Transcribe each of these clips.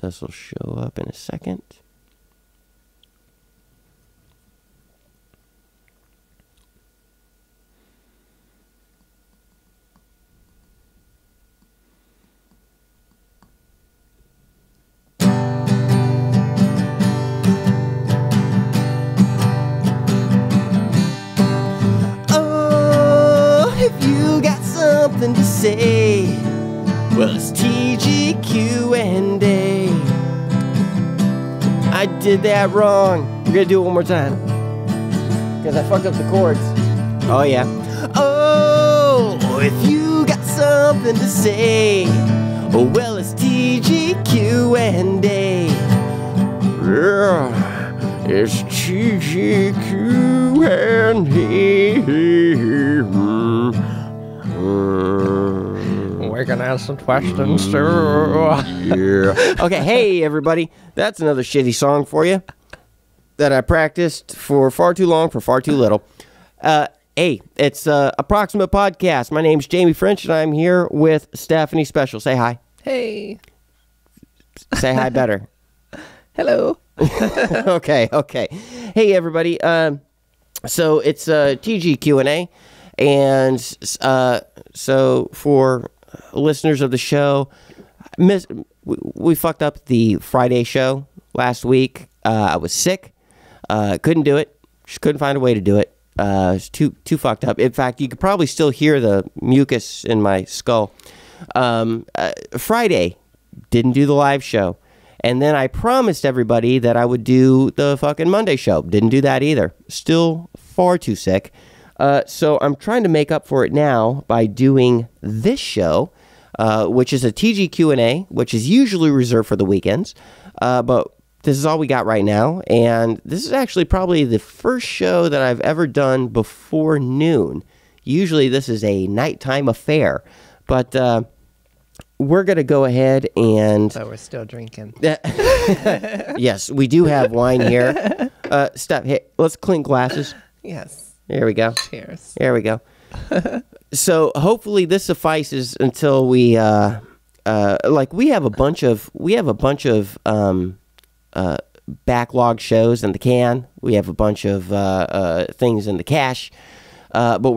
This will show up in a second. Oh, if you got something to say, well, it's TGQ&A. I did that wrong. We're gonna do it one more time, because I fucked up the chords. Oh, yeah. Oh, if you got something to say, oh, well, it's TGQ&A. Yeah, it's TGQ&A. We can ask some questions too. Yeah. Okay, hey everybody. That's another shitty song for you that I practiced for far too long for far too little. Hey, it's Approximate Podcast. My name's Jamie French, and I'm here with Stephanie Special. Say hi. Hey. Say hi better. Hello. Okay. Hey everybody. So it's TGQ&A, and so for listeners of the show, we fucked up the Friday show last week. I was sick, couldn't do it, just couldn't find a way to do it. It's too fucked up. In fact, you could probably still hear the mucus in my skull. Friday, didn't do the live show, and then I promised everybody that I would do the fucking Monday show. Didn't do that either. Still far too sick. So I'm trying to make up for it now by doing this show, which is a TGQ&A, which is usually reserved for the weekends. But this is all we got right now. And this is actually probably the first show that I've ever done before noon. Usually this is a nighttime affair. But we're going to go ahead and... So we're still drinking. Yes, we do have wine here. Steph, hey, let's clink glasses. Yes. There we go. Cheers. There we go. So hopefully this suffices until we we have a bunch of backlog shows in the can. We have a bunch of things in the cache, but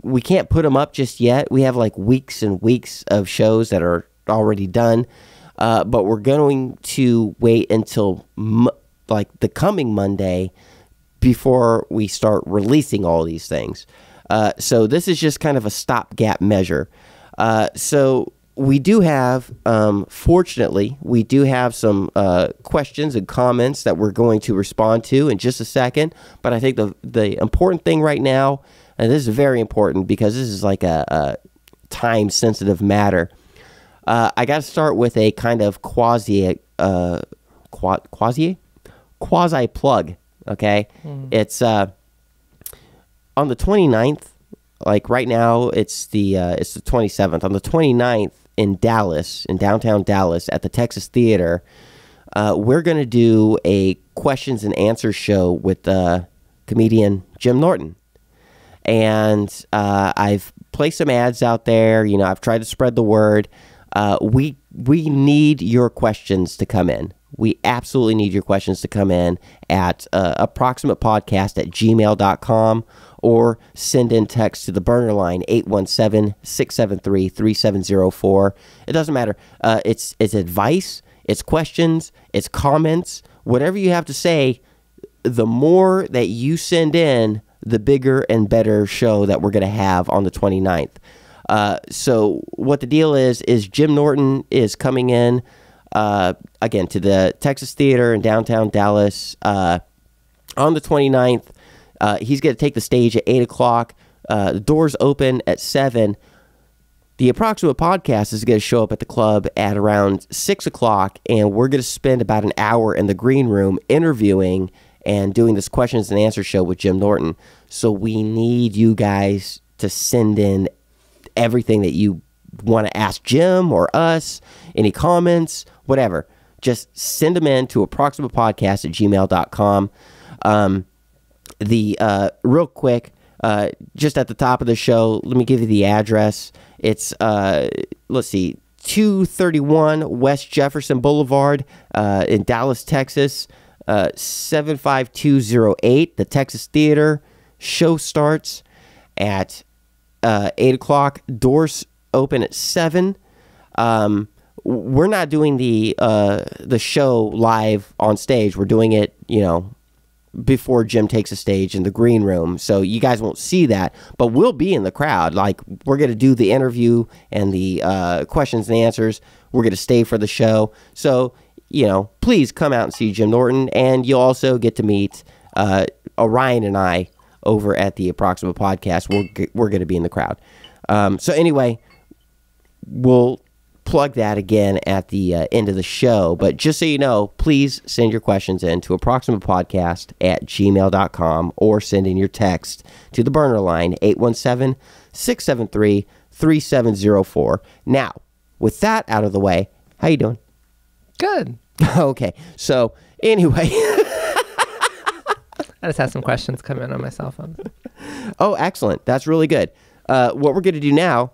we can't put them up just yet. We have like weeks and weeks of shows that are already done, but we're going to wait until the coming Monday before we start releasing all these things. So this is just kind of a stopgap measure. So we do have, fortunately, we do have some questions and comments that we're going to respond to in just a second. But I think the important thing right now, and this is very important because this is like a time-sensitive matter, I got to start with a kind of quasi plug. Okay, it's on the 29th. Like right now, it's the 27th. On the 29th in Dallas, in downtown Dallas, at the Texas Theater, we're gonna do a questions and answers show with comedian Jim Norton, and I've placed some ads out there. You know, I've tried to spread the word. We need your questions to come in. We absolutely need your questions to come in at approximatepodcast@gmail.com, or send in text to the burner line 817-673-3704. It doesn't matter. It's advice, it's questions, it's comments, whatever you have to say. The more that you send in, the bigger and better show that we're going to have on the 29th. So what the deal is Jim Norton is coming in again to the Texas Theater in downtown Dallas on the 29th. He's going to take the stage at 8 o'clock. The doors open at 7. The Approximate Podcast is going to show up at the club at around 6 o'clock, and we're going to spend about an hour in the green room interviewing and doing this questions and answer show with Jim Norton. So we need you guys to send in everything that you want to ask Jim or us, any comments, whatever. Just send them in to approximatepodcast@gmail.com. Real quick, just at the top of the show, let me give you the address. It's, let's see, 231 West Jefferson Boulevard in Dallas, Texas, 75208. The Texas Theater. Show starts at 8 o'clock. Doors open at 7. We're not doing the show live on stage. We're doing it, before Jim takes a stage in the green room. So you guys won't see that, but we'll be in the crowd. Like, we're going to do the interview and the questions and answers. We're going to stay for the show. So, please come out and see Jim Norton. And you'll also get to meet Orion and I over at the Approximate Podcast. We're going to be in the crowd. So anyway, we'll plug that again at the end of the show. But just so you know, please send your questions in to approximatepodcast@gmail.com or send in your text to the burner line 817-673-3704. Now, with that out of the way, how you doing? Good. Okay. So anyway, I just had some questions come in on my cell phone. oh, excellent. That's really good. What we're going to do now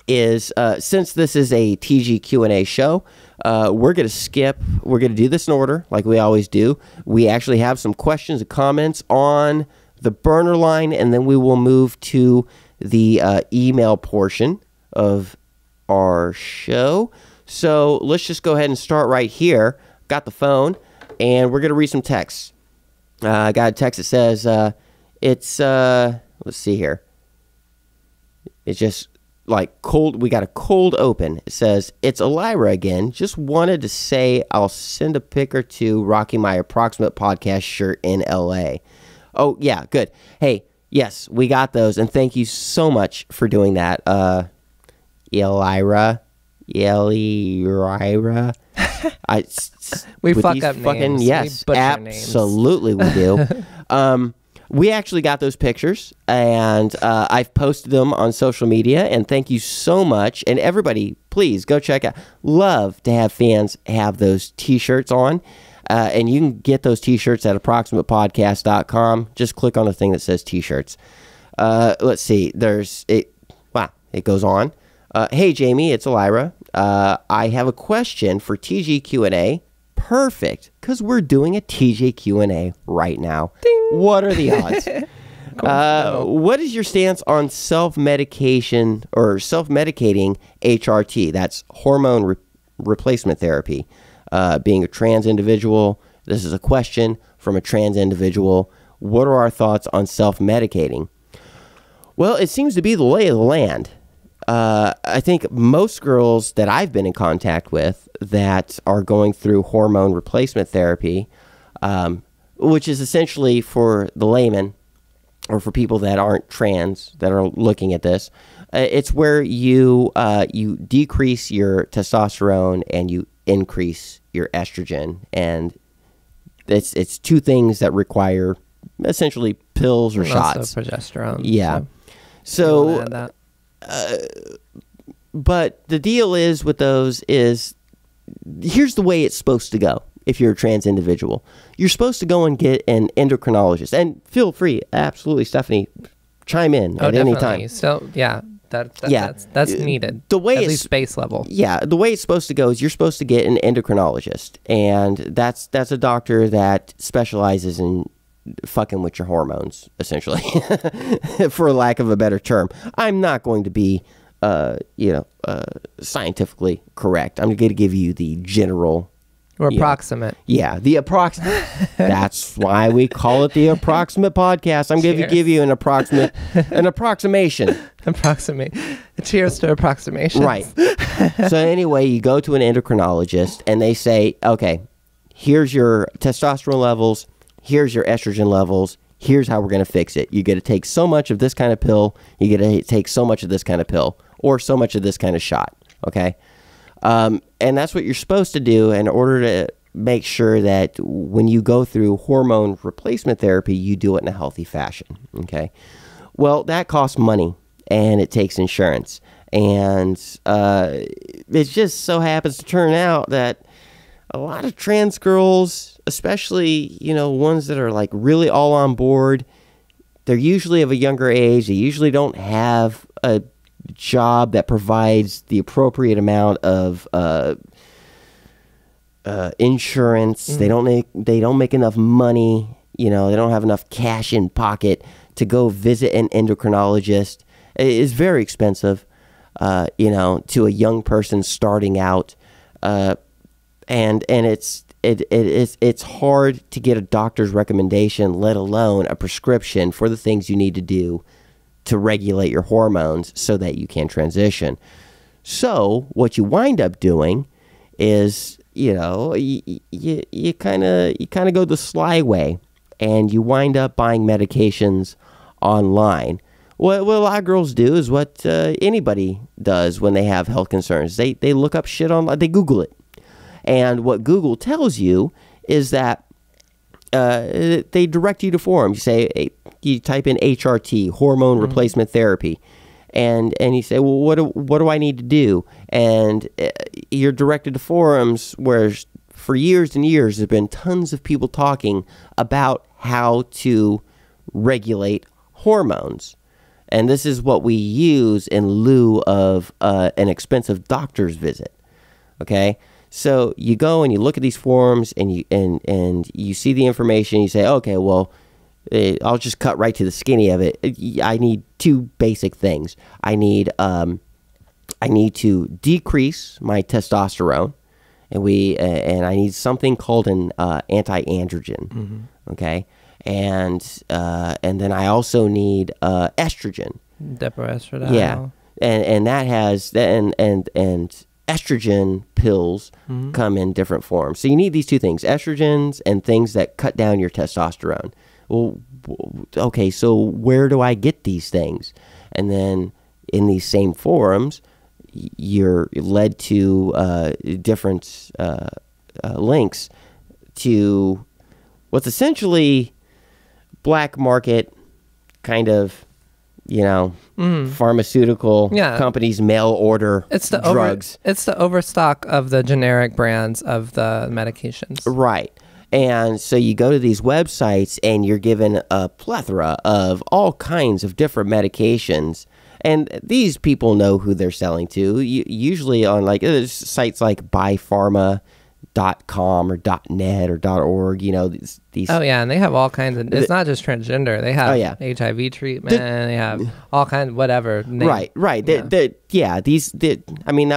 is, since this is a TG Q&A show, we're going to do this in order like we always do. We actually have some questions and comments on the burner line, and then we will move to the email portion of our show. So let's just go ahead and start right here. Got the phone, and we're going to read some texts. I got a text that says, let's see here. It's just like cold. We got a cold open. It says, it's Elira again. Just wanted to say I'll send a pic or two rocking my Approximate Podcast shirt in LA. Oh, yeah, good. Hey, yes, we got those. And thank you so much for doing that. Elira. We fuck up names. Yes, we absolutely we do. We actually got those pictures, and I've posted them on social media, and thank you so much. And everybody, please go check out. Love to have fans have those T-shirts on, and you can get those T-shirts at approximatepodcast.com. Just click on the thing that says T-shirts. Let's see. It goes on. Hey, Jamie, it's Elira. I have a question for TG Q&A. Perfect, because we're doing a TG Q&A right now. Ding. What are the odds? What is your stance on self-medication or self-medicating HRT? That's hormone replacement therapy. Being a trans individual, this is a question from a trans individual. What are our thoughts on self-medicating? Well, it seems to be the lay of the land. I think most girls that I've been in contact with that are going through hormone replacement therapy, which is essentially, for the layman or for people that aren't trans that are looking at this, it's where you decrease your testosterone and you increase your estrogen, and it's two things that require essentially pills or shots. Also progesterone. Yeah. So but the deal is with those is, here's the way it's supposed to go. If you're a trans individual, you're supposed to go and get an endocrinologist, and feel free, absolutely, Stephanie, chime in at any time. So that's needed. The way at least space level. Yeah, the way it's supposed to go is you're supposed to get an endocrinologist, and that's a doctor that specializes in fucking with your hormones, essentially, for lack of a better term. I'm not going to be, scientifically correct. I'm going to give you the general. Or approximate. The approximate. That's why we call it the Approximate Podcast. I'm going to give you an approximation. Approximate. Cheers to approximation. Right. So anyway, you go to an endocrinologist, and they say, okay, here's your testosterone levels. Here's your estrogen levels. Here's how we're going to fix it. You get to take so much of this kind of pill. You get to take so much of this kind of pill, or so much of this kind of shot. Okay. And that's what you're supposed to do in order to make sure that when you go through hormone replacement therapy, you do it in a healthy fashion. Okay. Well, that costs money, and it takes insurance. And it just so happens to turn out that a lot of trans girls, especially, ones that are like really all on board, they're usually of a younger age. They usually don't have a job that provides the appropriate amount of insurance. They don't make enough money. They don't have enough cash in pocket to go visit an endocrinologist. It is very expensive, to a young person starting out, and it's hard to get a doctor's recommendation, let alone a prescription for the things you need to do to regulate your hormones so that you can transition. So what you wind up doing is, you kind of go the sly way, and you wind up buying medications online. What a lot of girls do is what anybody does when they have health concerns. They look up shit online. They Google it. And what Google tells you is that they direct you to forums. You say, you type in HRT, hormone replacement therapy, and you say, well, what do I need to do? And you're directed to forums where for years and years there's been tons of people talking about how to regulate hormones. And this is what we use in lieu of an expensive doctor's visit. Okay? So you go and you look at these forums and you see the information. You say, okay, well, I'll just cut right to the skinny of it. I need two basic things. I need to decrease my testosterone, and I need something called an anti-androgen. Okay, and then I also need estrogen. Deperestradiol. Yeah, and that has and estrogen pills come in different forms. So you need these two things: estrogens and things that cut down your testosterone. Well, okay, so where do I get these things? And then in these same forums, you're led to different links to what's essentially black market kind of, pharmaceutical companies mail order drugs. It's the overstock of the generic brands of the medications. Right. And so you go to these websites and you're given a plethora of all kinds of different medications. And these people know who they're selling to. Usually on sites like buypharma.com or .net or .org, these. Oh yeah, and they have all kinds of. It's not just transgender. They have HIV treatment. They have all kinds of whatever. Right. That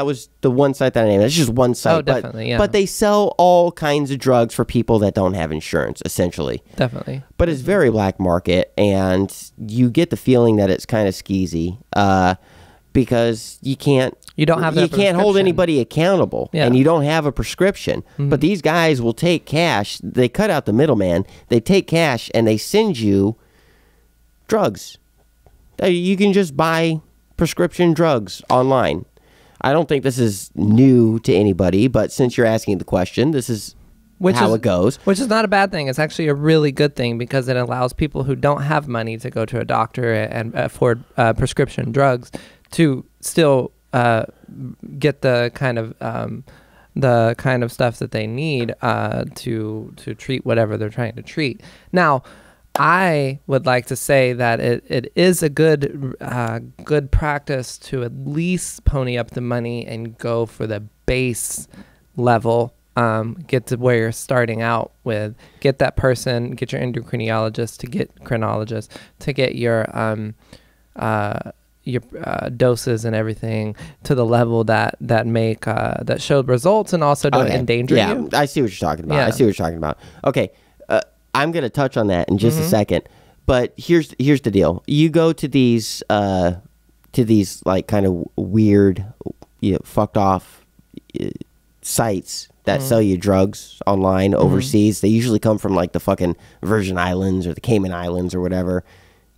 was the one site that I named. That's just one site. Oh, definitely. But they sell all kinds of drugs for people that don't have insurance, essentially. Definitely. But it's very black market, and you get the feeling that it's kind of skeezy, because you can't hold anybody accountable, and you don't have a prescription. But these guys will take cash. They cut out the middleman. They take cash and they send you drugs. You can just buy prescription drugs online. I don't think this is new to anybody, but since you're asking the question, this is how it goes. Which is not a bad thing. It's actually a really good thing because it allows people who don't have money to go to a doctor and afford prescription drugs to still get the kind of stuff that they need to treat whatever they're trying to treat. Now, I would like to say that it is a good practice to at least pony up the money and go for the base level. Get to where you're starting out with. Get that person. Get your endocrinologist to get chronologist to get your doses and everything to the level that showed results and also don't endanger you. Yeah, I see what you're talking about. Okay, I'm gonna touch on that in just a second, but here's the deal. You go to these like kind of weird, fucked off sites that sell you drugs online overseas. They usually come from like the fucking Virgin Islands or the Cayman Islands or whatever.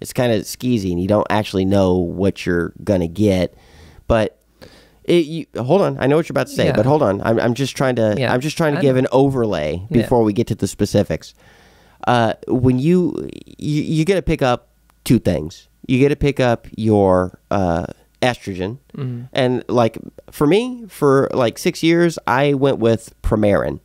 It's kind of skeezy, and you don't actually know what you're gonna get. But hold on, I know what you're about to say, but hold on. I'm just trying to give an overlay before we get to the specifics. When you got to pick up two things. You got to pick up your estrogen, and like for me, for like 6 years, I went with Premarin.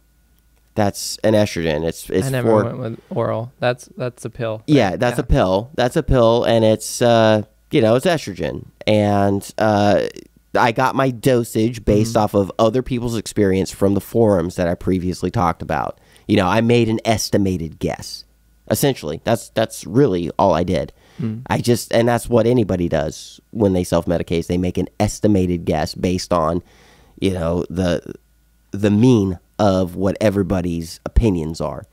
That's an estrogen. I never went with oral. That's a pill. Right? Yeah, that's a pill. That's a pill, and it's it's estrogen, And I got my dosage based off of other people's experience from the forums that I previously talked about. You know, I made an estimated guess. Essentially, that's really all I did. And that's what anybody does when they self-medicate. They make an estimated guess based on, you know, the mean of what everybody's opinions are,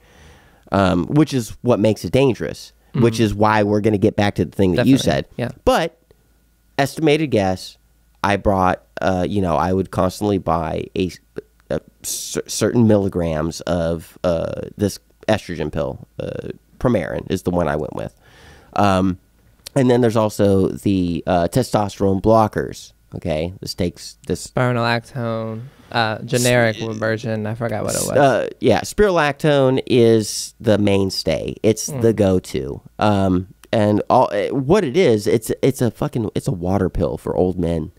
which is what makes it dangerous, which is why we're going to get back to the thing that you said. Yeah. But estimated guess, I brought, you know, I would constantly buy a certain milligrams of this estrogen pill. Premarin is the one I went with. And then there's also the testosterone blockers. Okay, this takes this spironolactone, generic version. I forgot what it was. Yeah, spironolactone is the mainstay. It's the go-to. And what it is, it's a water pill for old men.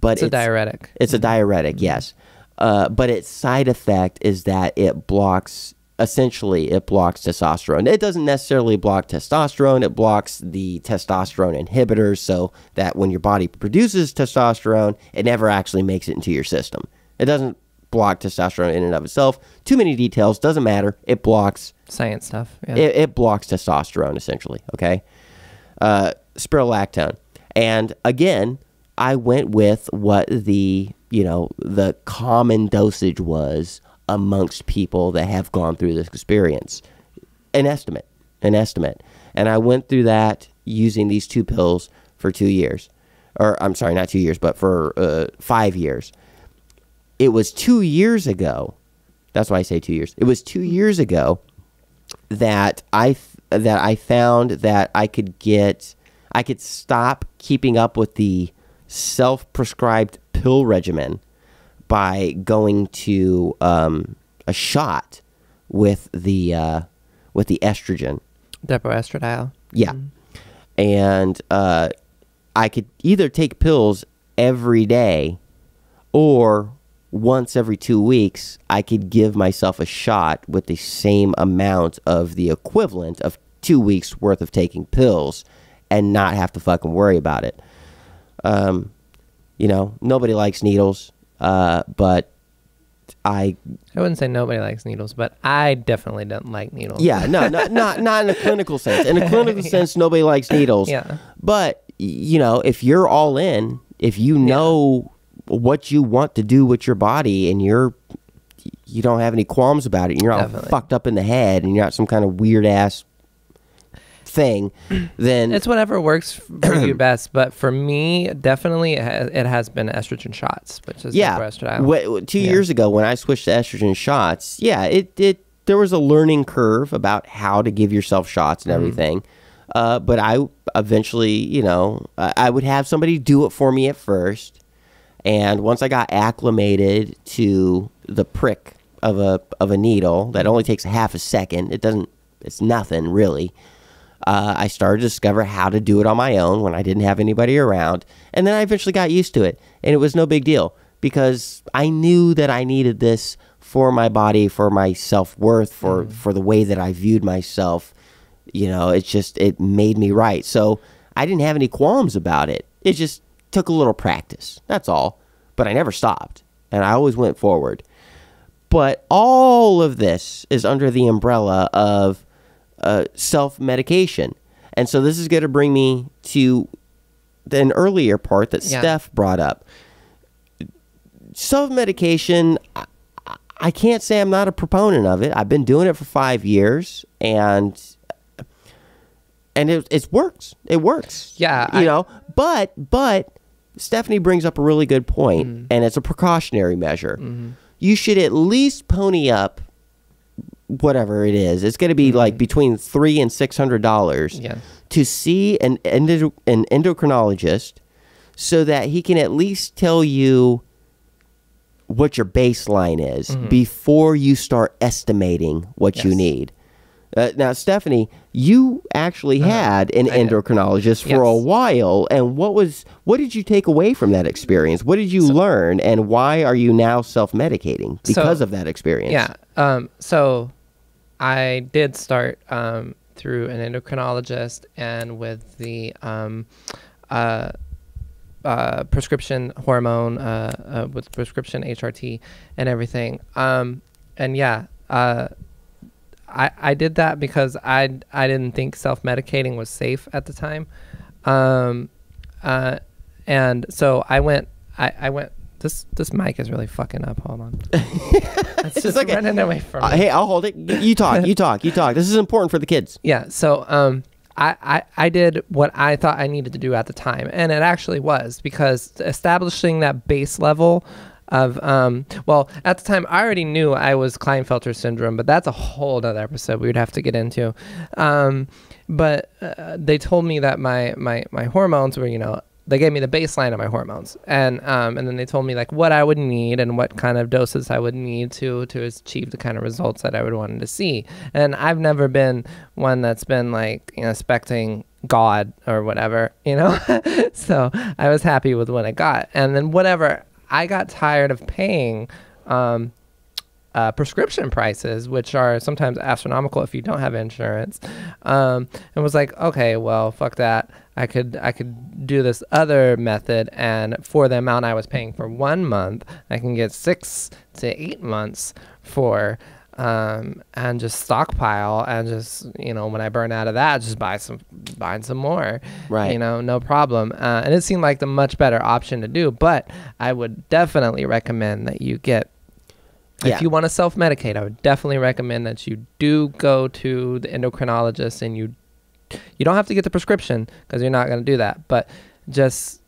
But it's a diuretic. It's a diuretic, yes. But its side effect is that it blocks testosterone. It doesn't necessarily block testosterone. It blocks the testosterone inhibitors so that when your body produces testosterone, it never actually makes it into your system. It doesn't block testosterone in and of itself. Too many details. Doesn't matter. It blocks science stuff. Yeah. It blocks testosterone, essentially. Okay. Spironolactone. And again, I went with what the common dosage was amongst people that have gone through this experience. An estimate. And I went through that using these two pills for 2 years. Or, I'm sorry, not 2 years, but for 5 years. It was 2 years ago. That's why I say 2 years. It was 2 years ago that I found that I could stop keeping up with the self-prescribed pill regimen by going to a shot with the estrogen. Depo-estradiol. Yeah. And I could either take pills every day or once every 2 weeks, I could give myself a shot with the same amount of the equivalent of 2 weeks worth of taking pills and not have to fucking worry about it. Nobody likes needles. But I wouldn't say nobody likes needles, but I definitely don't like needles. Yeah, no, not in a clinical sense. In a clinical sense, nobody likes needles. Yeah. But if you're all in, if you know what you want to do with your body, and you don't have any qualms about it, and you're all fucked up in the head, and you're not some kind of weird ass thing, then it's whatever works for you best. But for me, definitely it has been estrogen shots, which is estradiol. 2 years ago when I switched to estrogen shots, there was a learning curve about how to give yourself shots and everything. But I eventually, I would have somebody do it for me at first, and once I got acclimated to the prick of a needle that only takes half a second, it's nothing really. I started to discover how to do it on my own when I didn't have anybody around. And then I eventually got used to it. And it was no big deal because I knew that I needed this for my body, for my self-worth, for the way that I viewed myself. It made me right. So I didn't have any qualms about it. It just took a little practice. That's all. But I never stopped. And I always went forward. But all of this is under the umbrella of self-medication. And so this is going to bring me to an earlier part that Steph brought up. Self-medication, I can't say I'm not a proponent of it. I've been doing it for 5 years, and it works. It works. Yeah. But Stephanie brings up a really good point, and it's a precautionary measure. You should at least pony up whatever it is. It's going to be like between $300 and $600 to see an endocrinologist so that he can at least tell you what your baseline is before you start estimating what you need. Now, Stephanie, you actually had an endocrinologist for a while, and what did you take away from that experience? What did you learn, and why are you now self-medicating because of that experience? Yeah. So I did start through an endocrinologist and with the prescription hormone with prescription HRT and everything. And yeah, I did that because I didn't think self-medicating was safe at the time. And so I went. This mic is really fucking up. Hold on. It's just like running away from me. Hey, I'll hold it. You talk. You talk. This is important for the kids. Yeah. So I did what I thought I needed to do at the time, and it actually was, because establishing that base level of well, at the time I already knew I was Klinefelter syndrome, but that's a whole other episode we would have to get into. But they told me that my hormones were, you know, they gave me the baseline of my hormones, and then they told me like what I would need and what kind of doses I would need to achieve the kind of results that I would want to see. And I've never been one that's been like, you know, expecting God or whatever, you know. So I was happy with what I got, and then whatever I got tired of paying prescription prices, which are sometimes astronomical if you don't have insurance, and was like, okay, well, fuck that. I could do this other method, and for the amount I was paying for 1 month, I can get 6 to 8 months for, and just stockpile, and just, you know, when I burn out of that, just buy some more, right? You know, no problem. And it seemed like the much better option to do, but I would definitely recommend that you get. If you want to self-medicate, I would definitely recommend that you do go to the endocrinologist, and you don't have to get the prescription, because you're not going to do that, but just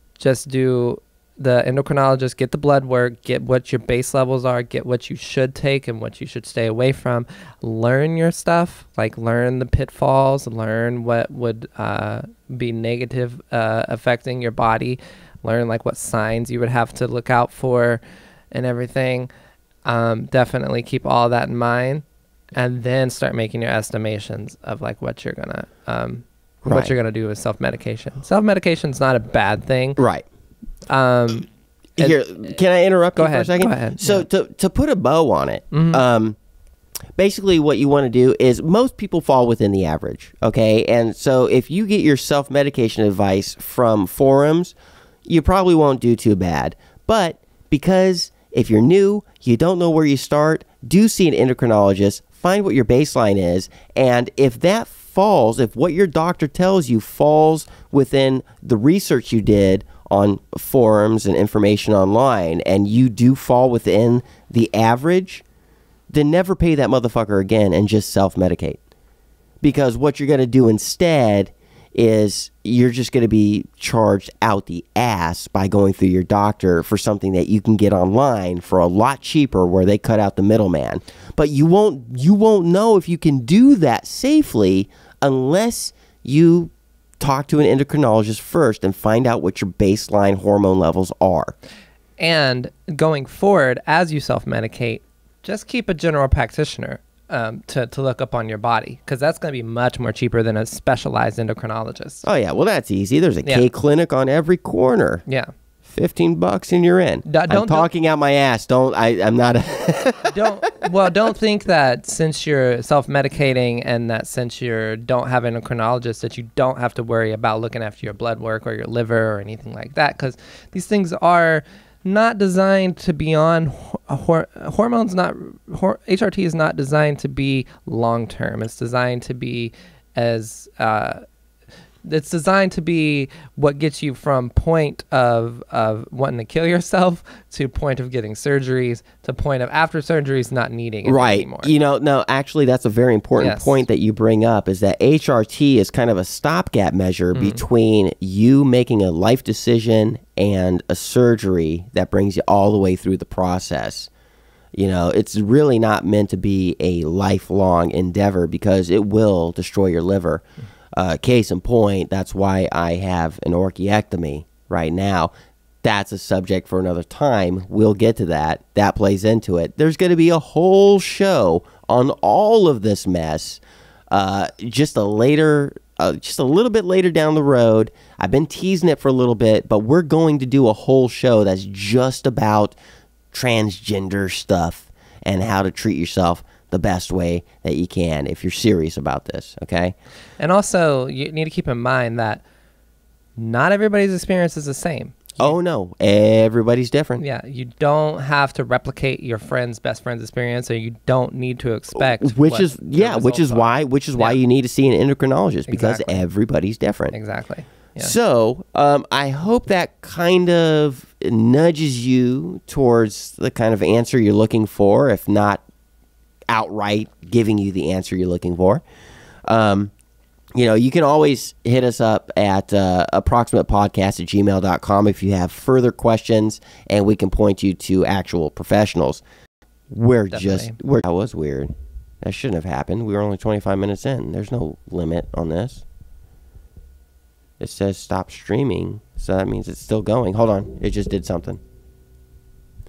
do the endocrinologist, get the blood work, get what your base levels are, get what you should take and what you should stay away from, learn your stuff, like learn the pitfalls, learn what would be negative affecting your body, learn like what signs you would have to look out for and everything. Definitely keep all that in mind, and then start making your estimations of like what you're gonna what you're gonna do with self-medication. Self-medication is not a bad thing, right? Here, can I interrupt you for a second? Go ahead. So to put a bow on it, basically what you want to do is, most people fall within the average, okay? And so if you get your self-medication advice from forums, you probably won't do too bad. But because if you're new, you don't know where you start, do see an endocrinologist, find what your baseline is, and if that falls, if what your doctor tells you falls within the research you did on forums and information online, and you do fall within the average, then never pay that motherfucker again and just self-medicate. Because what you're going to do instead is you're just going to be charged out the ass by going through your doctor for something that you can get online for a lot cheaper, where they cut out the middleman. But you won't know if you can do that safely unless you talk to an endocrinologist first and find out what your baseline hormone levels are. And going forward, as you self-medicate, just keep a general practitioner to look up on your body, because that's going to be much more cheaper than a specialized endocrinologist. Oh yeah, well that's easy. There's a K clinic on every corner. Yeah, $15 and you're in. I'm talking out my ass. I'm not. Don't think that since you're self-medicating and that since you don't have an endocrinologist that you don't have to worry about looking after your blood work or your liver or anything like that, because these things are not designed to be on hormones. HRT is not designed to be long term. It's designed to be it's designed to be what gets you from point of wanting to kill yourself to point of getting surgeries to point of after surgeries not needing it anymore. You know, no, actually that's a very important point that you bring up, is that HRT is kind of a stopgap measure between you making a life decision and a surgery that brings you all the way through the process. You know, it's really not meant to be a lifelong endeavor, because it will destroy your liver. Case in point, that's why I have an orchiectomy right now. That's a subject for another time. We'll get to that. That plays into it. There's going to be a whole show on all of this mess just a little bit later down the road. I've been teasing it for a little bit, but we're going to do a whole show that's just about transgender stuff and how to treat yourself the best way that you can if you're serious about this, okay? And also, you need to keep in mind that not everybody's experience is the same. Oh no, everybody's different. Yeah, you don't have to replicate your best friend's experience, or you don't need to expect. Which is why you need to see an endocrinologist, because everybody's different. Exactly. Yeah. So I hope that kind of nudges you towards the kind of answer you're looking for, if not outright giving you the answer you're looking for. You can always hit us up at approximatepodcast@gmail.com if you have further questions, and we can point you to actual professionals. That was weird. That shouldn't have happened. We were only 25 minutes in. There's no limit on this. It says stop streaming, so that means it's still going. Hold on. It just did something.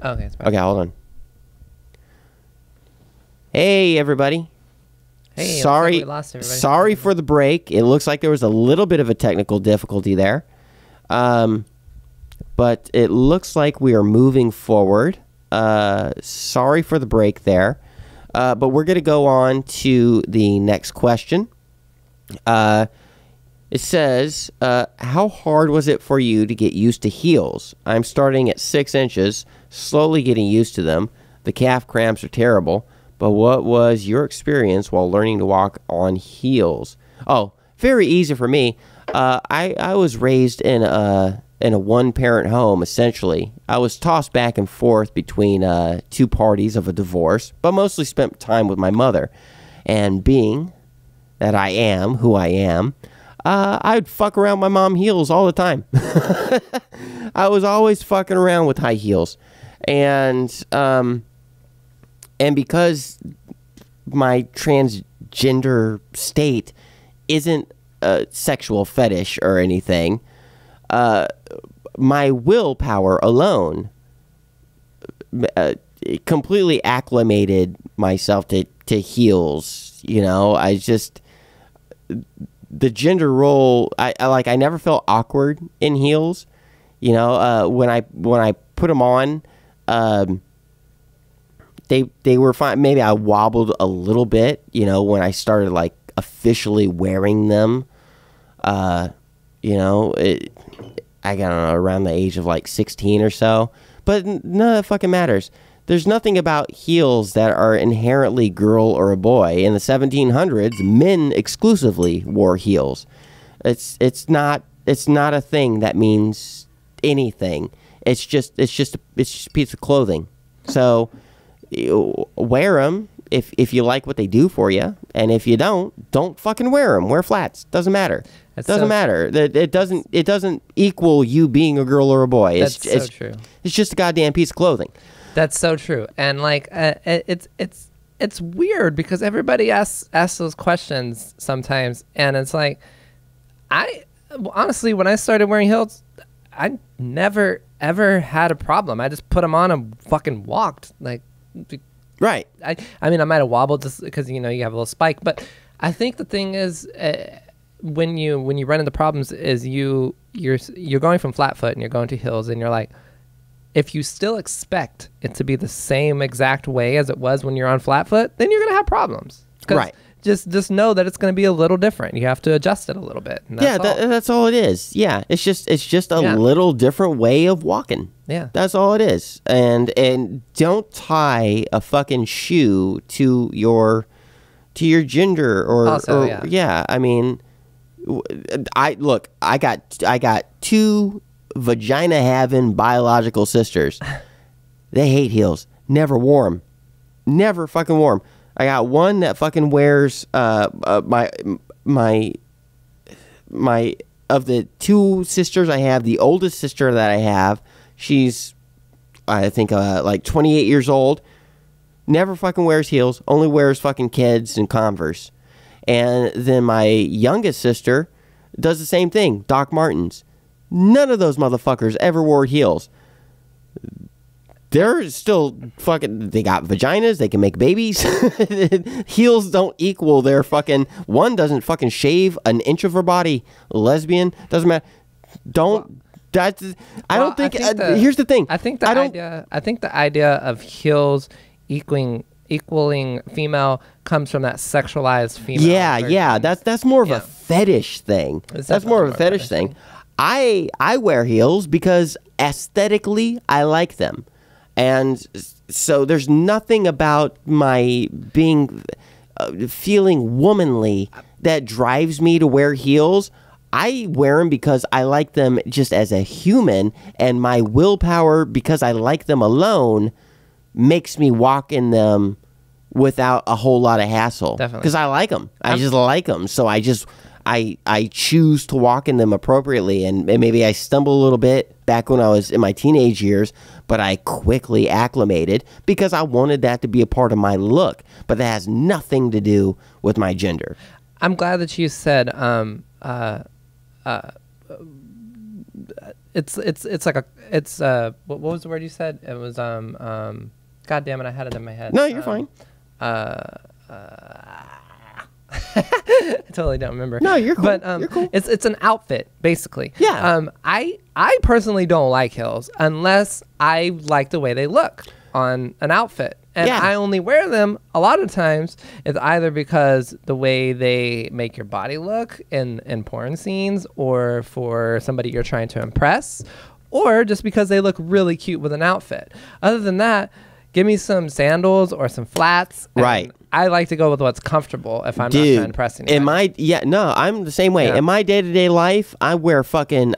Okay, it's fine. Okay, hold on. Hey, everybody. Hey, sorry, we lost everybody. Sorry for the break. It looks like there was a little bit of a technical difficulty there. But it looks like we are moving forward. Sorry for the break there. But we're going to go on to the next question. It says, how hard was it for you to get used to heels? I'm starting at 6 inches, slowly getting used to them. The calf cramps are terrible. But what was your experience while learning to walk on heels? Oh, very easy for me. I was raised in a one-parent home, essentially. I was tossed back and forth between two parties of a divorce, but mostly spent time with my mother. And being that I am who I am, I'd fuck around my mom heels all the time. I was always fucking around with high heels. And because my transgender state isn't a sexual fetish or anything, my willpower alone completely acclimated myself to heels. I just... The gender role, I never felt awkward in heels. When I put them on, they were fine. Maybe I wobbled a little bit, when I started like officially wearing them. I don't know, around the age of like 16 or so. But none of that fucking matters. There's nothing about heels that are inherently girl or a boy. In the 1700s, men exclusively wore heels. It's not a thing that means anything. It's just a piece of clothing. So wear them if you like what they do for you, and if you don't fucking wear them. Wear flats. Doesn't matter. Doesn't matter. It doesn't equal you being a girl or a boy. That's so true. It's just a goddamn piece of clothing. That's so true. And like it's weird because everybody asks those questions sometimes, and it's like honestly, when I started wearing heels, I never ever had a problem. I just put them on and fucking walked. Like, right. I mean, I might have wobbled just because you have a little spike, but I think the thing is when you run into problems is you're going from flat foot and you're going to heels, and you're like, if you still expect it to be the same exact way as it was when you're on flat foot, then you're gonna have problems. Right. Just know that it's going to be a little different. You have to adjust it a little bit. That's all it is. Yeah, it's just a little different way of walking. Yeah, that's all it is. And don't tie a fucking shoe to your gender or also, yeah. I mean, I got two vagina having biological sisters. They hate heels. Never wore them. Never fucking wore them. I got one that fucking wears my of the two sisters I have, the oldest sister that I have, she's I think like 28 years old. Never fucking wears heels. Only wears fucking Kids and Converse. And then my youngest sister does the same thing. Doc Martens. None of those motherfuckers ever wore heels. They're still fucking... They got vaginas. They can make babies. Heels don't equal their fucking... One doesn't fucking shave an inch of her body. Lesbian. Doesn't matter. Don't... That's... I don't think... here's the thing. I think the idea of heels equaling female comes from that sexualized female. Yeah. That's more of a fetish thing. That's more of a fetish thing. I wear heels because aesthetically I like them. And so there's nothing about my being feeling womanly that drives me to wear heels. I wear them because I like them just as a human, and my willpower, because I like them alone, makes me walk in them without a whole lot of hassle. Definitely. Because I like them. I just like them. So I choose to walk in them appropriately, and maybe I stumble a little bit back when I was in my teenage years, but I quickly acclimated because I wanted that to be a part of my look. But that has nothing to do with my gender. I'm glad that you said it's like what was the word you said? It was God damn it, I had it in my head. No, you're fine. I totally don't remember. No, you're cool. But you're cool. It's an outfit basically. Yeah. I personally don't like heels unless I like the way they look on an outfit. And Yeah. I only wear them a lot of times. It's either because the way they make your body look in porn scenes, or for somebody you're trying to impress, or just because they look really cute with an outfit. Other than that, give me some sandals or some flats. Right. I like to go with what's comfortable if I'm not trying to impress anybody. I'm the same way. Yeah. In my day-to-day life, I wear fucking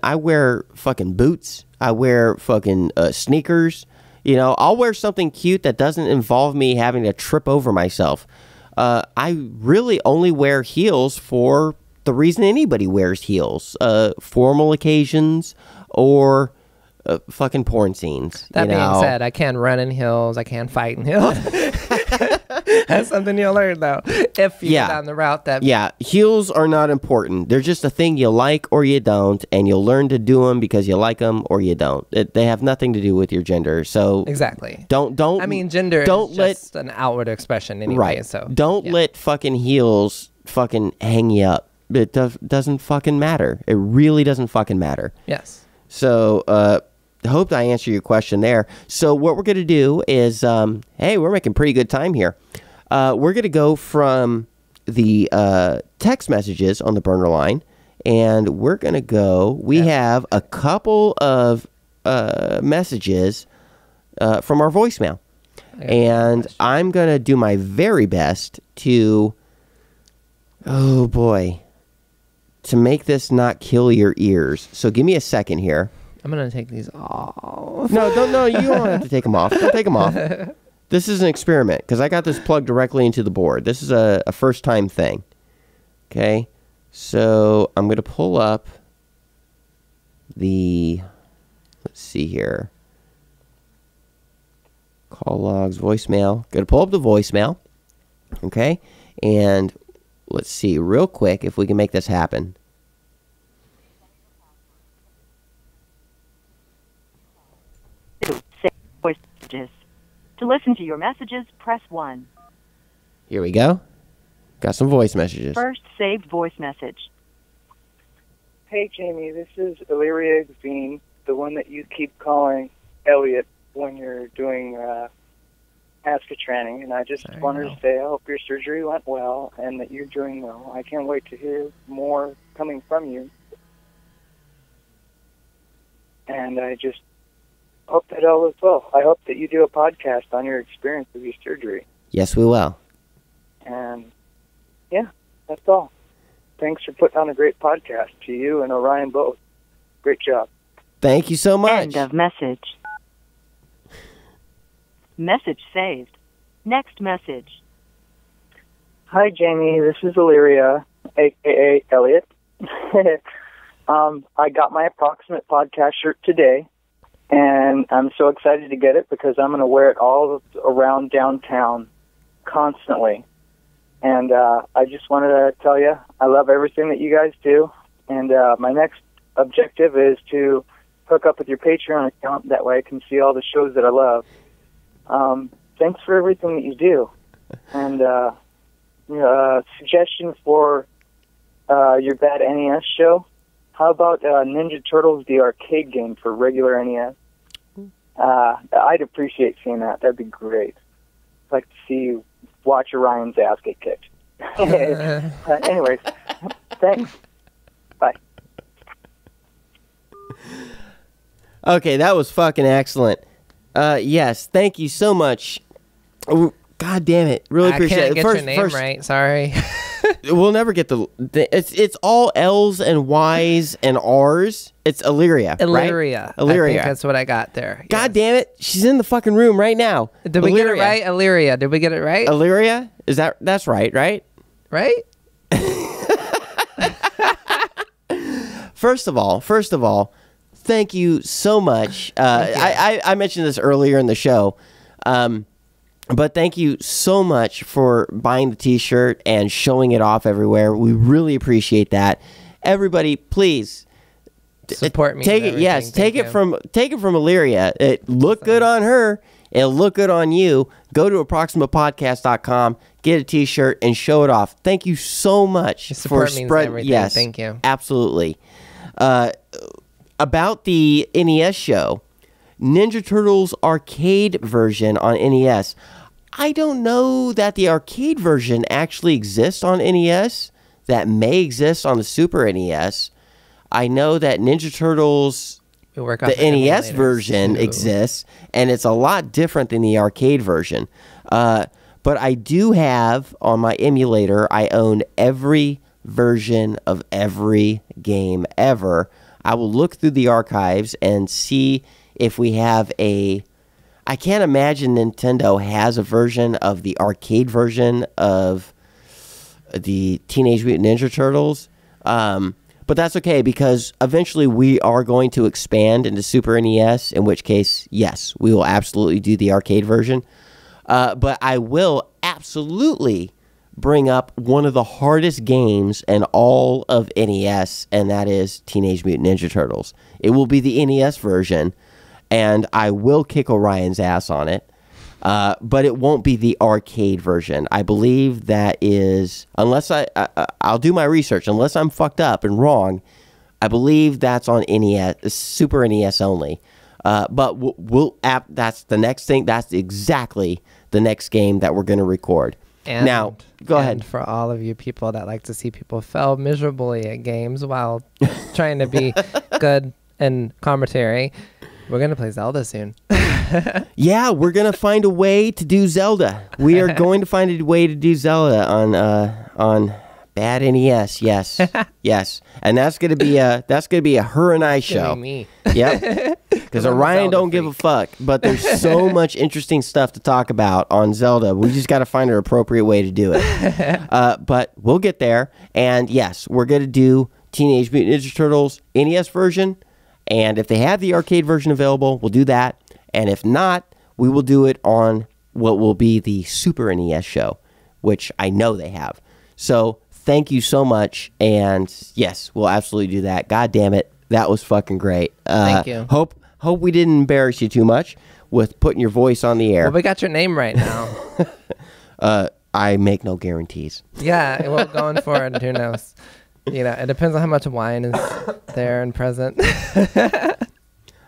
boots. I wear fucking sneakers. You know, I'll wear something cute that doesn't involve me having to trip over myself. I really only wear heels for the reason anybody wears heels. Formal occasions or fucking porn scenes. That being said, I can run in heels. I can fight in heels. That's something you'll learn, though, if you go down the route that... Yeah, heels are not important. They're just a thing you like or you don't, and you'll learn to do them because you like them or you don't. They have nothing to do with your gender, so... Exactly. Don't... I mean, gender is just an outward expression anyway, right. So... Don't let fucking heels fucking hang you up. It doesn't fucking matter. It really doesn't fucking matter. Yes. So, hope I answer your question there. So what we're going to do is, hey, we're making pretty good time here. We're going to go from the text messages on the burner line, and we're going to go, we have a couple of messages from our voicemail. And I'm going to do my very best to, oh boy, to make this not kill your ears. So give me a second here. I'm going to take these off. No, you don't have to take them off. Don't take them off. This is an experiment because I got this plugged directly into the board. This is a first-time thing. Okay, so I'm going to pull up the, let's see here, call logs, voicemail. Going to pull up the voicemail, okay, and let's see real quick if we can make this happen. Voice messages. To listen to your messages, press 1. Here we go. Got some voice messages. First saved voice message. Hey, Jamie, this is Illyria Xene, the one that you keep calling Elliot when you're doing Ask a Tranny, and I just wanted to say I hope your surgery went well and that you're doing well. I can't wait to hear more coming from you. And I just hope that all is well. I hope that you do a podcast on your experience of your surgery. Yes, we will. And, yeah, that's all. Thanks for putting on a great podcast, to you and Orion both. Great job. Thank you so much. End of message. Message saved. Next message. Hi, Jamie. This is Illyria, a.k.a. Elliot. I got my Approximate podcast shirt today, and I'm so excited to get it because I'm going to wear it all around downtown constantly. And I just wanted to tell you I love everything that you guys do, and my next objective is to hook up with your Patreon account. That way I can see all the shows that I love. Thanks for everything that you do. And suggestion for your bad NES show, how about Ninja Turtles, the arcade game for regular NES? I'd appreciate seeing that. That'd be great. I'd like to see you watch Orion's ass get kicked. Anyways, thanks. Bye. Okay, that was fucking excellent. Yes, thank you so much. Oh, God damn it. Really appreciate it. I can't get your name right. Sorry. We'll never get it's all L's and Y's and R's. It's Illyria, Illyria. Right? Illyria. I think that's what I got there. God damn it. She's in the fucking room right now. Did we get it right? Illyria. Did we get it right? Illyria? That's right? Right? First of all, thank you so much. I mentioned this earlier in the show, but thank you so much for buying the T-shirt and showing it off everywhere. We really appreciate that. Everybody, please support me. Take it. Yes, take it from Illyria. It looked good on her. It'll look good on you. Go to approximatepodcast.com, get a T-shirt, and show it off. Thank you so much for spreading. Yes, thank you. Absolutely. About the NES show, Ninja Turtles arcade version on NES. I don't know that the arcade version actually exists on NES. That may exist on the Super NES. I know that Ninja Turtles, the NES version exists, and it's a lot different than the arcade version. But I do have, on my emulator, I own every version of every game ever. I will look through the archives and see if we have I can't imagine Nintendo has a version of the arcade version of the Teenage Mutant Ninja Turtles. But that's okay, because eventually we are going to expand into Super NES, in which case, yes, we will absolutely do the arcade version. But I will absolutely bring up one of the hardest games in all of NES, and that is Teenage Mutant Ninja Turtles. It will be the NES version, and I will kick Orion's ass on it. But it won't be the arcade version. I believe that is, unless I'll do my research, unless I'm fucked up and wrong, I believe that's on NES, Super NES only. But that's the next thing. That's exactly the next game that we're going to record. And, now, go ahead. For all of you people that like to see people fail miserably at games while trying to be good in commentary, we're going to play Zelda soon. Yeah, we're going to find a way to do Zelda. We are going to find a way to do Zelda on Bad NES. Yes. Yes. And that's going to be a her and I show. Me. Yep. Because Orion don't give a fuck, but there's so much interesting stuff to talk about on Zelda. We just got to find an appropriate way to do it. But we'll get there. And yes, we're going to do Teenage Mutant Ninja Turtles NES version. And if they have the arcade version available, we'll do that. And if not, we will do it on what will be the Super NES show, which I know they have. So thank you so much. And yes, we'll absolutely do that. God damn it. That was fucking great. Thank you. Hope we didn't embarrass you too much with putting your voice on the air. Well, we got your name right now. I make no guarantees. Yeah, well, going forward, who knows? You know, it depends on how much wine is there and present.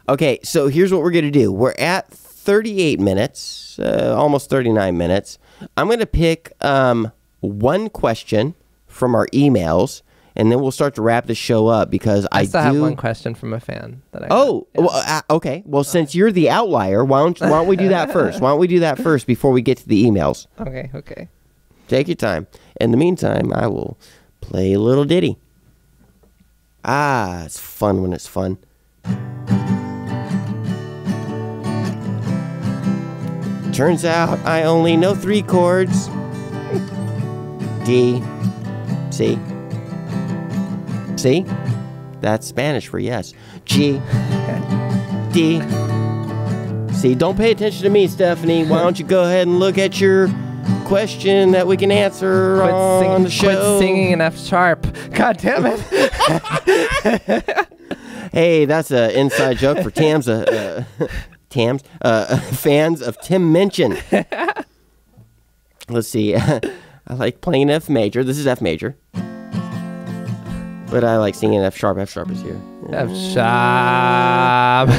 Okay, so here's what we're going to do. We're at 38 minutes, almost 39 minutes. I'm going to pick one question from our emails, and then we'll start to wrap the show up, because I still have one question from a fan that I got. Well, okay. Well, since you're the outlier, why don't we do that first? Why don't we do that first before we get to the emails? Okay. Take your time. In the meantime, I will play a little ditty. It's fun when it's fun. Turns out I only know 3 chords. D, C. See? That's Spanish for yes. G, D, C. Don't pay attention to me, Stephanie. Why don't you go ahead and look at your question that we can answer on the show. Quit singing in F sharp. God damn it. Hey, that's an inside joke for fans of Tim Minchin. Let's see. I like playing F major. This is F major. But I like singing F sharp. F sharp is here. F sharp.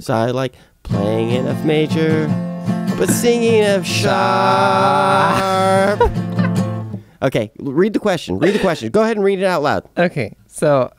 So I like playing in F major, but singing F sharp. Okay, read the question. Go ahead and read it out loud. Okay, so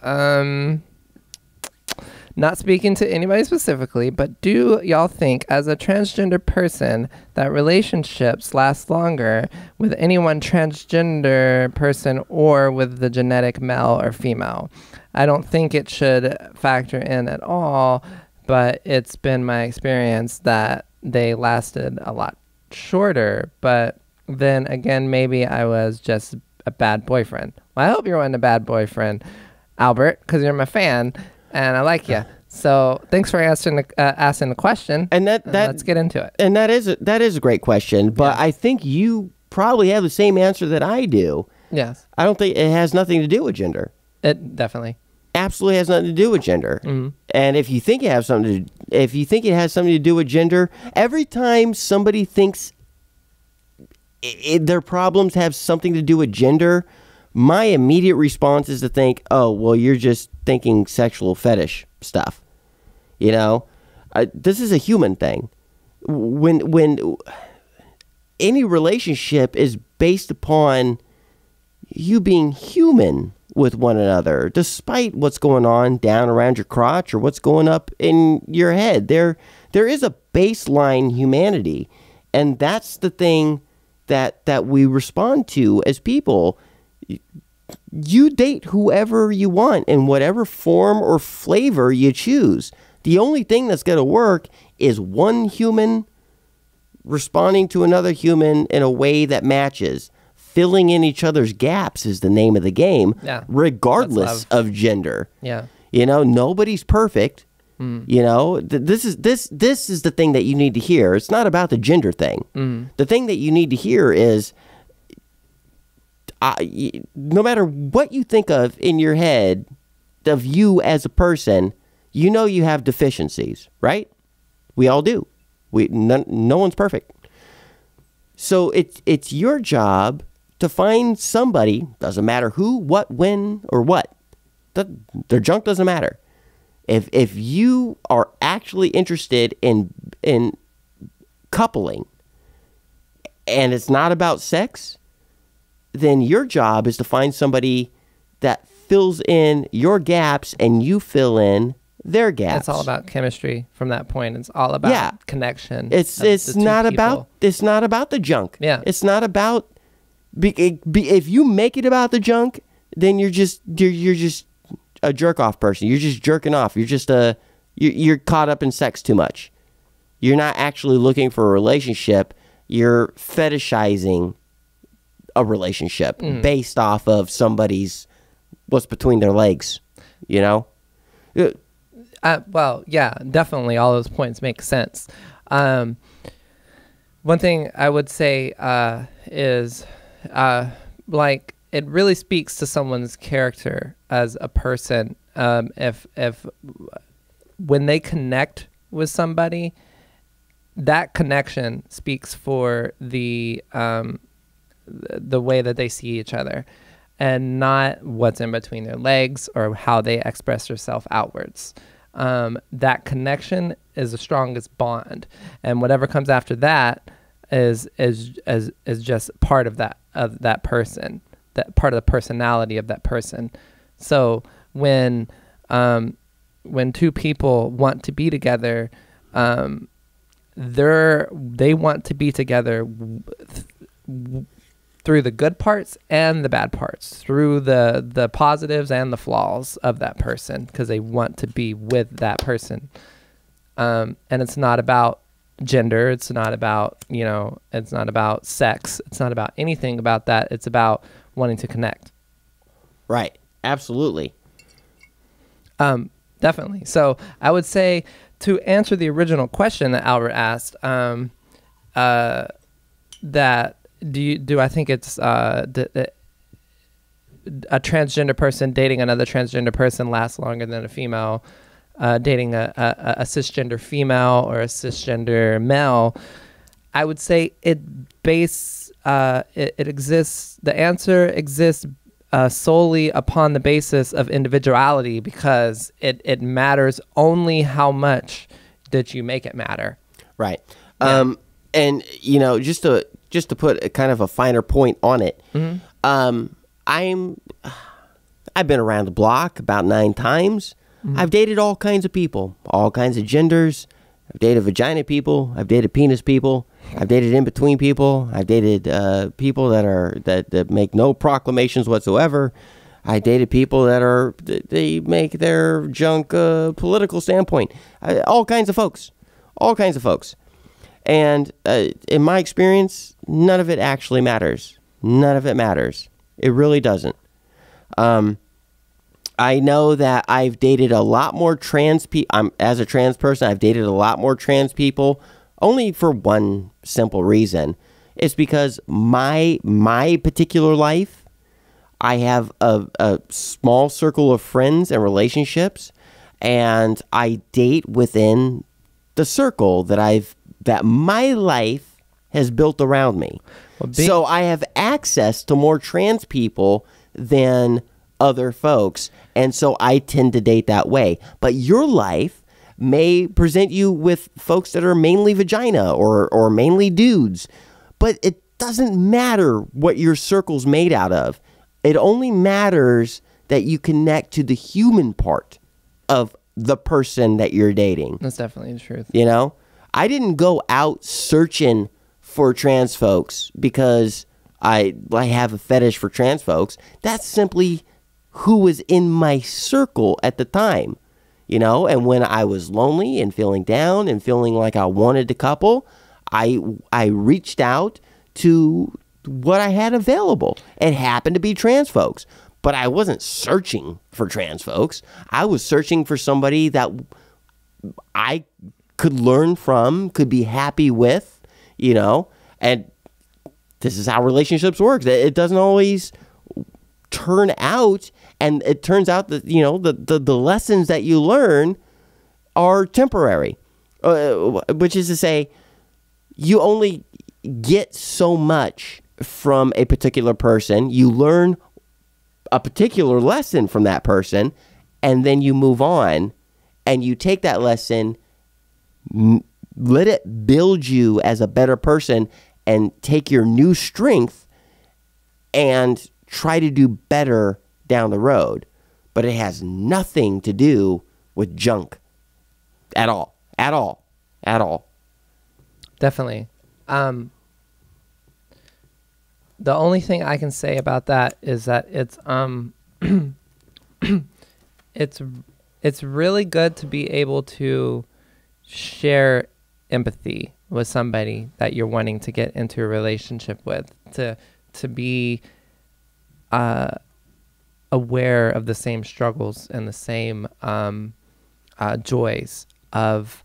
Not speaking to anybody specifically, but do y'all think, as a transgender person, that relationships last longer with anyone transgender person or with the genetic male or female? I don't think it should factor in at all, but it's been my experience that they lasted a lot shorter. But then again, maybe I was just a bad boyfriend. Well, I hope you're a bad boyfriend, Albert, because you're my fan and I like you. So thanks for asking the question. And let's get into it. And that is a great question. But I think you probably have the same answer that I do. Yes. I don't think it has nothing to do with gender. It definitely absolutely has nothing to do with gender. Mm-hmm. And if you think it has something to do with gender, every time somebody thinks their problems have something to do with gender, my immediate response is to think, oh, well, you're just thinking sexual fetish stuff. You know, this is a human thing. When any relationship is based upon you being human with one another, despite what's going on down around your crotch or what's going up in your head, there is a baseline humanity, and that's the thing that we respond to as people. You date whoever you want in whatever form or flavor you choose. The only thing that's going to work is one human responding to another human in a way that matches. Filling in each other's gaps is the name of the game, regardless of gender. Yeah. You know, nobody's perfect. You know, this is the thing that you need to hear. It's not about the gender thing. The thing that you need to hear is, no matter what you think of in your head of you as a person, you know you have deficiencies, right? We all do. No one's perfect. So it's your job to find somebody, doesn't matter who, what, when, or what. Their junk doesn't matter. If you are actually interested in coupling and it's not about sex, then your job is to find somebody that fills in your gaps and you fill in their gaps. It's all about chemistry from that point. It's all about connection. It's not about the junk. Yeah. It's not about if you make it about the junk, then you're just a jerk off person. You're just jerking off. You're just you're caught up in sex too much. You're not actually looking for a relationship. You're fetishizing a relationship based off of what's between their legs, you know? Well, yeah, definitely. All those points make sense. One thing I would say is like, it really speaks to someone's character as a person. If when they connect with somebody, that connection speaks for the way that they see each other, and not what's in between their legs or how they express themselves outwards. That connection is the strongest bond, and whatever comes after that is just part of that person. That part of the personality of that person. So when two people want to be together, they want to be together through the good parts and the bad parts, through the positives and the flaws of that person, because they want to be with that person. And it's not about gender. It's not about, it's not about sex. It's not about anything about that. It's about wanting to connect. Right. Absolutely. Definitely. So I would say, to answer the original question that Albert asked, that do I think it's a transgender person dating another transgender person lasts longer than a female dating a cisgender female or a cisgender male? I would say it exists. The answer exists solely upon the basis of individuality, because it matters only how much that you make it matter. Right. Yeah. And just to put a kind of a finer point on it, I've been around the block about 9 times. I've dated all kinds of people, all kinds of genders. I've dated vagina people. I've dated penis people. I've dated in between people. I've dated people that make no proclamations whatsoever. I dated people they make their junk political standpoint. All kinds of folks. And in my experience, none of it actually matters. None of it matters. It really doesn't. I know that I've dated a lot more trans people. As a trans person, I've dated a lot more trans people only for one simple reason. It's because my particular life, I have a small circle of friends and relationships, and I date within the circle that my life has built around me. So I have access to more trans people than other folks, and so I tend to date that way. But your life may present you with folks that are mainly vagina or mainly dudes, but it doesn't matter what your circle's made out of. It only matters that you connect to the human part of the person that you're dating. That's definitely the truth. You know, I didn't go out searching for trans folks because I have a fetish for trans folks. That's simply who was in my circle at the time, you know. And when I was lonely and feeling down and feeling like I wanted a couple, I reached out to what I had available. It happened to be trans folks, but I wasn't searching for trans folks. I was searching for somebody that I could learn from, could be happy with, you know. And this is how relationships work. It doesn't always turn out, and it turns out that, you know, the lessons that you learn are temporary, which is to say, you only get so much from a particular person. You learn a particular lesson from that person, and then you move on, and you take that lesson, let it build you as a better person, and take your new strength and try to do better down the road. But it has nothing to do with junk at all. Definitely. The only thing I can say about that is that it's it's really good to be able to share empathy with somebody that you're wanting to get into a relationship with, to be aware of the same struggles and the same joys of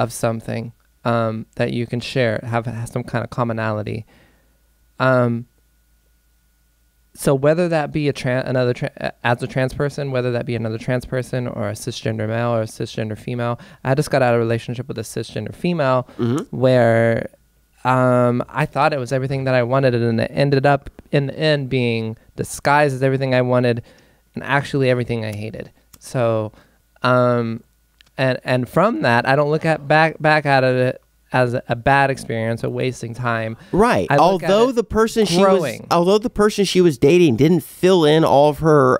something that you can share, have some kind of commonality. So whether that be as a trans person, whether that be another trans person or a cisgender male or a cisgender female, I just got out of a relationship with a cisgender female where I thought it was everything that I wanted, and it ended up in the end being disguised as everything I wanted and actually everything I hated. So, and from that, I don't look back at it as a bad experience, a wasting time. Right. Although the person she was dating didn't fill in all of her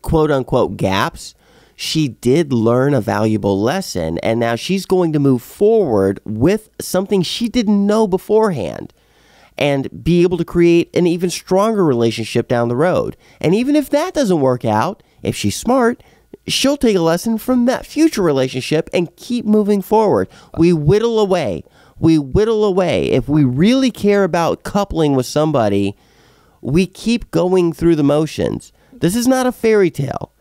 quote unquote gaps, she did learn a valuable lesson, and now she's going to move forward with something she didn't know beforehand and be able to create an even stronger relationship down the road. And even if that doesn't work out, if she's smart, she'll take a lesson from that future relationship and keep moving forward. We whittle away. If we really care about coupling with somebody, we keep going through the motions. This is not a fairy tale.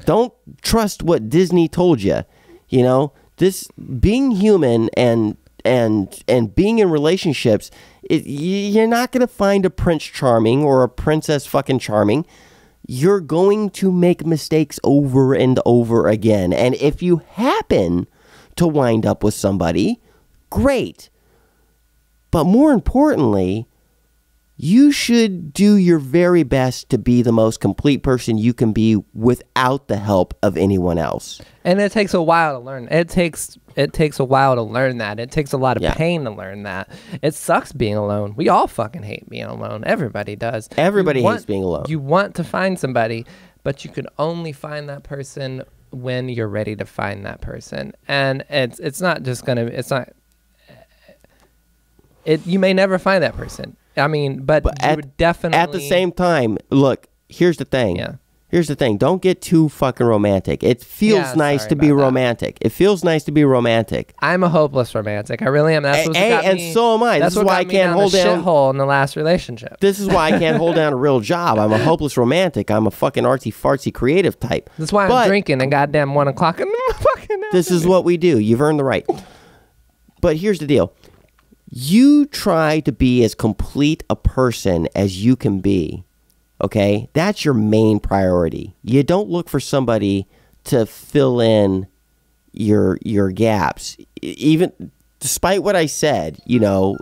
Don't trust what Disney told you. You know, this being human and being in relationships, you're not going to find a Prince Charming or a Princess fucking Charming. You're going to make mistakes over and over again. And if you happen to wind up with somebody, great. But more importantly, you should do your very best to be the most complete person you can be without the help of anyone else. And it takes a while to learn. It takes a while to learn that. It takes a lot of pain to learn that. It sucks being alone. We all fucking hate being alone. Everybody does. Everybody hates being alone. You want to find somebody, but you can only find that person when you're ready to find that person. And it's not just gonna, you may never find that person. I mean, but you would definitely, at the same time, look, here's the thing. Yeah. Here's the thing. Don't get too fucking romantic. It feels nice to be romantic. It feels nice to be romantic. I'm a hopeless romantic. I really am. That's what got me. And so am I. This is why I can't hold down shithole in the last relationship. This is why I can't hold down a real job. I'm a hopeless romantic. I'm a fucking artsy fartsy creative type. That's why I'm drinking at goddamn 1 o'clock in the fucking afternoon. This is what we do. You've earned the right. But here's the deal. You try to be as complete a person as you can be. Okay, that's your main priority. You don't look for somebody to fill in your gaps. Even despite what I said, you know,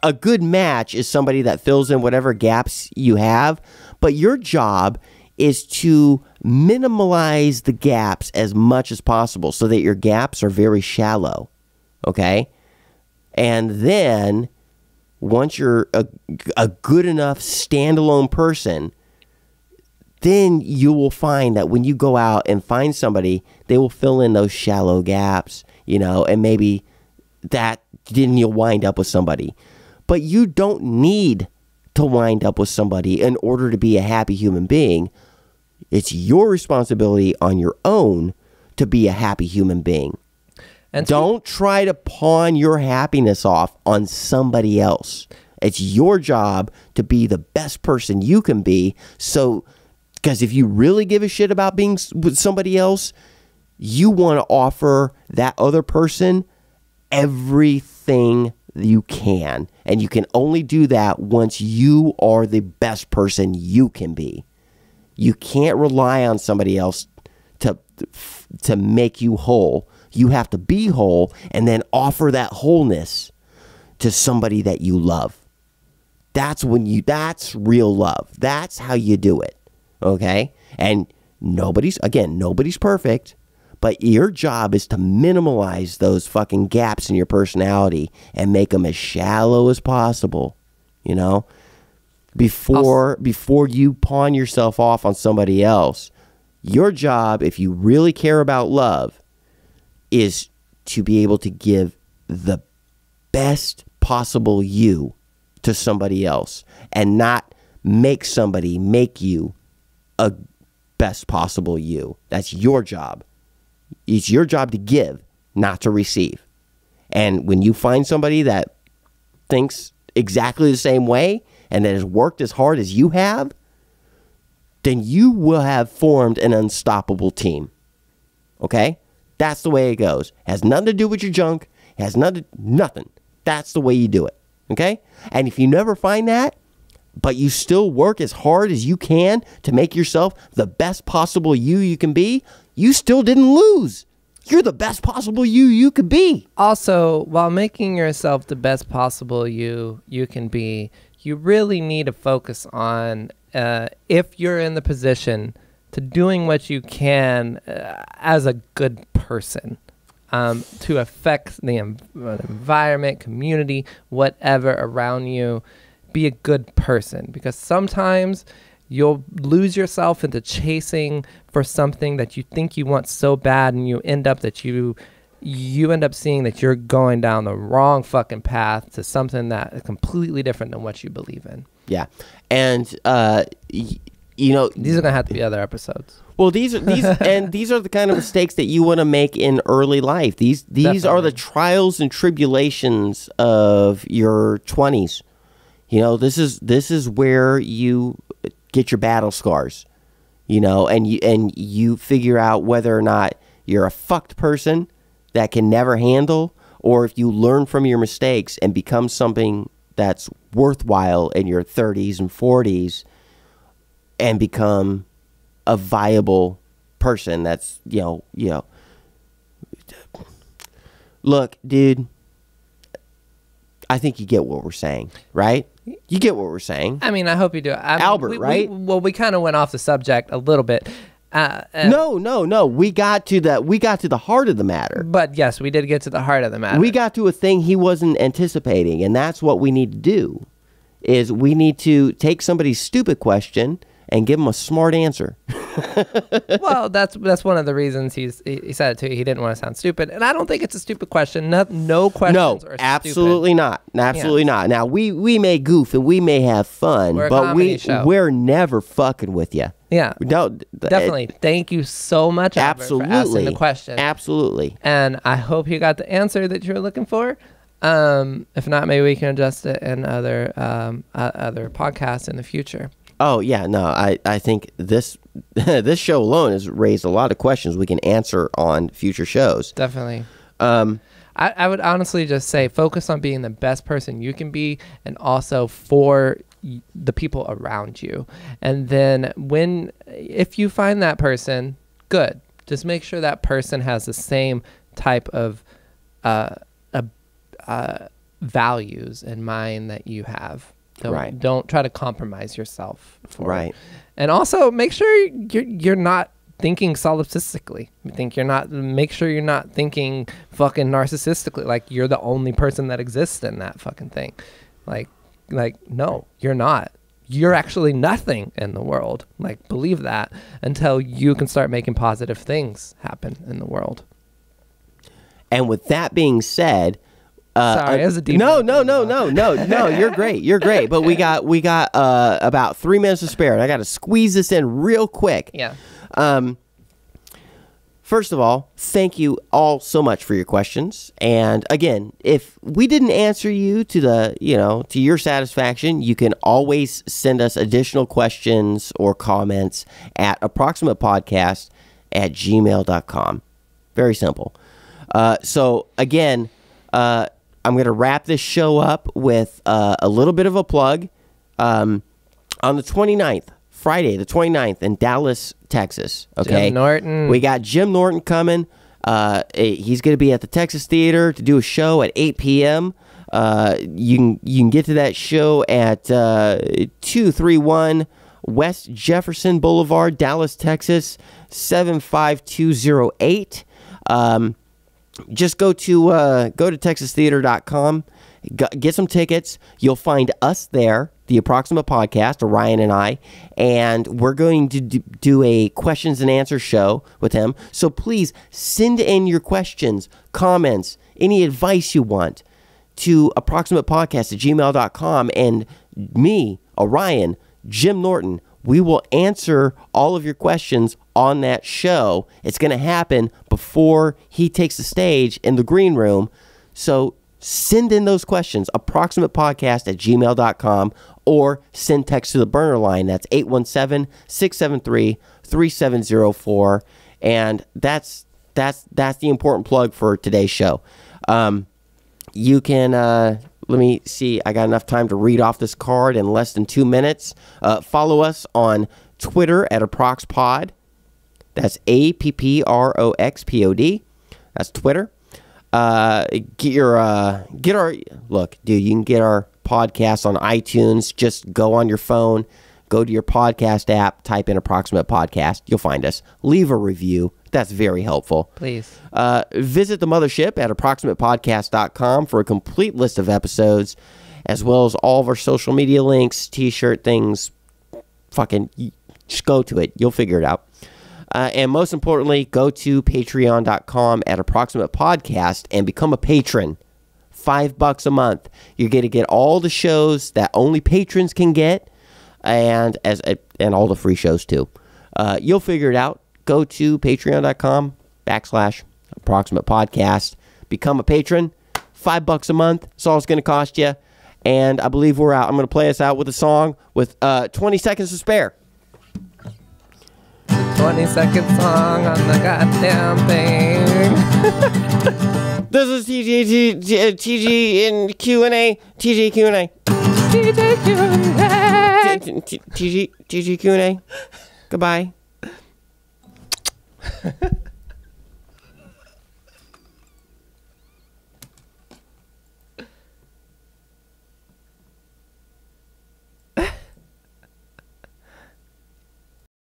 a good match is somebody that fills in whatever gaps you have. But your job is to minimize the gaps as much as possible so that your gaps are very shallow. Okay, and then once you're a good enough standalone person, then you will find that when you go out and find somebody, they will fill in those shallow gaps, you know, and maybe then you'll wind up with somebody. But you don't need to wind up with somebody in order to be a happy human being. It's your responsibility on your own to be a happy human being. And don't try to pawn your happiness off on somebody else. It's your job to be the best person you can be. So, because if you really give a shit about being with somebody else, you want to offer that other person everything you can. And you can only do that once you are the best person you can be. You can't rely on somebody else to make you whole. You have to be whole and then offer that wholeness to somebody that you love. That's real love. That's how you do it. Okay? And nobody's perfect, but your job is to minimize those fucking gaps in your personality and make them as shallow as possible, you know? Before you pawn yourself off on somebody else. Your job, if you really care about love, is to be able to give the best possible you to somebody else and not make somebody make you a best possible you. That's your job. It's your job to give, not to receive. And when you find somebody that thinks exactly the same way and that has worked as hard as you have, then you will have formed an unstoppable team. Okay? That's the way it goes. Has nothing to do with your junk. Has nothing. That's the way you do it. Okay? And if you never find that, but you still work as hard as you can to make yourself the best possible you can be, you still didn't lose. You're the best possible you could be. Also, while making yourself the best possible you can be, you really need to focus on if you're in the position to doing what you can as a good person to affect the environment, community, whatever around you. Be a good person, because sometimes you'll lose yourself into chasing for something that you think you want so bad, and you end up seeing that you're going down the wrong fucking path to something that is completely different than what you believe in. Yeah, and you know, these are gonna have to be other episodes. Well, these are the kind of mistakes that you want to make in early life. These are the trials and tribulations of your 20s. You know, this is where you get your battle scars. You know, and you figure out whether or not you're a fucked person that can never handle, or if you learn from your mistakes and become something that's worthwhile in your 30s and 40s and become a viable person that's, you know. Look, dude, I think you get what we're saying, right? You get what we're saying. I mean, I hope you do. Albert, right? We kind of went off the subject a little bit. No. We got to the heart of the matter. But yes, we did get to the heart of the matter. We got to a thing he wasn't anticipating, and that's what we need to do. Is we need to take somebody's stupid question and give them a smart answer. Well, that's one of the reasons he said it too. He didn't want to sound stupid, and I don't think it's a stupid question. No questions are absolutely stupid. not. Absolutely not. Now we may goof and we may have fun, but we're never fucking with you. Yeah, definitely. Thank you so much, Albert, absolutely, for asking the question. Absolutely. And I hope you got the answer that you were looking for. If not, maybe we can adjust it in other podcasts in the future. Oh yeah, no, I think this show alone has raised a lot of questions we can answer on future shows. Definitely. I would honestly just say focus on being the best person you can be, and also for the people around you. And then if you find that person, good. Just make sure that person has the same type of values in mind that you have. Don't try to compromise yourself for it. And also make sure you're not thinking solipsistically. Make sure you're not thinking fucking narcissistically, like you're the only person that exists in that fucking thing. Like no, you're not. You're actually nothing in the world. Like, believe that until you can start making positive things happen in the world. And with that being said, sorry, it was a deep no, you're great. But we got about 3 minutes to spare, and I got to squeeze this in real quick. Yeah. First of all, thank you all so much for your questions. And again, if we didn't answer you to your satisfaction, you can always send us additional questions or comments at approximatepodcast@gmail.com. Very simple. So again, I'm going to wrap this show up with a little bit of a plug. On the 29th, Friday the 29th in Dallas, Texas. Okay, Jim Norton. We got Jim Norton coming. He's going to be at the Texas Theater to do a show at 8 p.m. You can get to that show at 231 West Jefferson Boulevard, Dallas, Texas 75208. Just go to texastheater.com, get some tickets. You'll find us there, the Approximate Podcast, Orion and I, and we're going to do a questions and answers show with him. So please send in your questions, comments, any advice you want to approximatepodcast@gmail.com, and me, Orion, Jim Norton, we will answer all of your questions on that show. It's going to happen before he takes the stage in the green room. So send in those questions, approximatepodcast@gmail.com, or send text to the burner line. That's 817-673-3704. And that's the important plug for today's show. You can, let me see, I got enough time to read off this card in less than 2 minutes. Follow us on Twitter at ApproxPod. That's APPROXPOD. That's Twitter. Get our look, dude. You can get our podcast on iTunes. Just go on your phone, go to your podcast app, type in Approximate Podcast. You'll find us. Leave a review. That's very helpful. Please. Visit the mothership at approximatepodcast.com for a complete list of episodes, as well as all of our social media links, t-shirt things. Fucking just go to it. You'll figure it out. And most importantly, go to patreon.com at Approximate Podcast and become a patron. $5 a month. You're going to get all the shows that only patrons can get, and all the free shows too. You'll figure it out. Go to patreon.com/Approximate Podcast. Become a patron. $5 a month. That's all it's going to cost you. And I believe we're out. I'm going to play us out with a song with 20 seconds to spare. 20-second song on the goddamn thing. This is TG and Q&A. TG Q&A. TG Q&A. Goodbye.